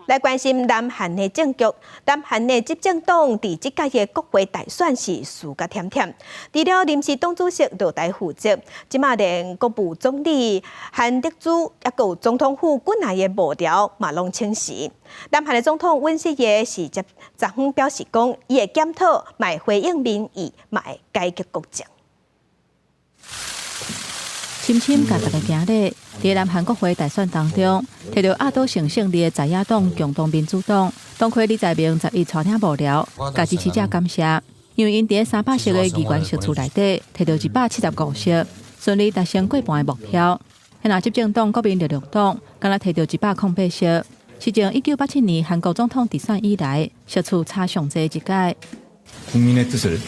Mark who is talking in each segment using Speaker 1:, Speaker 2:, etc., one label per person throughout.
Speaker 1: 来关心南韩的政局，南韩的执政党伫即届的国会大选是输甲甜甜。除了临时党主席落台负责，即马连国务总理韩德洙，也有总统府军内的幕僚嘛拢请辞。南韩的总统尹锡悦是昨昏表示讲，伊会检讨，嘛会回应民意，嘛会改革国政。
Speaker 2: 深深甲大家行礼，伫南韩国会大选当中，摕到压倒性胜利的在野党共同民主党，党魁李在明11带领幕僚，甲支持者感谢，因为因伫300席的议员席次内底，摕到175席，顺利达成过半的目标。那执政党国民力量党，敢若摕到108席，是从1987年韩国总统直选以来，席次差上济一届。
Speaker 3: 국민의 뜻을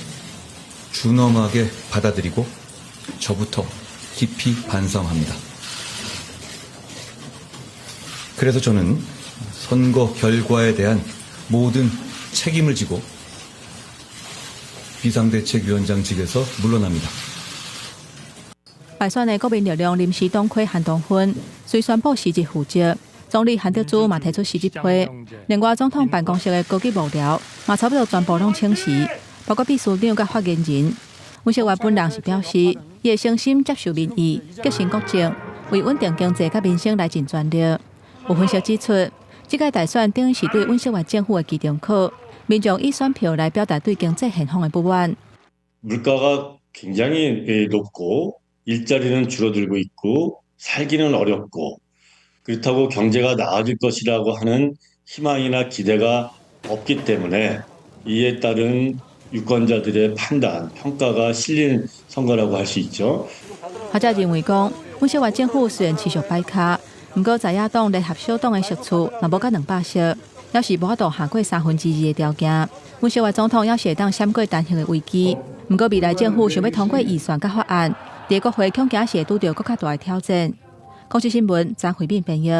Speaker 3: 준엄하게 받아들이고 저부터 깊이 반성합니다. 그래서 저는 선거 결과에 대한 모든 책임을 지고 비상대책위원장직에서 물러납니다.
Speaker 2: 败选的国民力量临时党魁韩东勋虽宣布辞职负责，总理韩德洙嘛提出辞职批，另外总统办公室的高级幕僚嘛差不多全部拢请辞，包括秘书长甲发言人。尹锡悦本人是表示，伊会诚心接受民意，革新国政，为稳定经济甲民生来尽全力。有分析指出，这届大选等于是对尹锡悦政府的期中考，民众以选票来表达对经济现况的不满。
Speaker 4: 물가가 굉장히 높고 일자리는 줄어들고 있고 살기는 어렵고 그렇다고 경제가 나아질 것이라고 하는 희망이나 기대가 없기 때문에 이에 따른 유권자들의 판단, 평가가 실린 선거라고 할 수 있죠.
Speaker 2: 学者认为讲，尹锡悦政府虽然持续摆卡，不过在野党联合小党的席次若无到200席，要是无法度下过2/3的条件，尹锡悦总统要是会当闪过单行的危机。不过未来政府想要通过预算甲法案，伫国会恐惊是会拄到更较大的挑战。公视新闻张惠敏编译。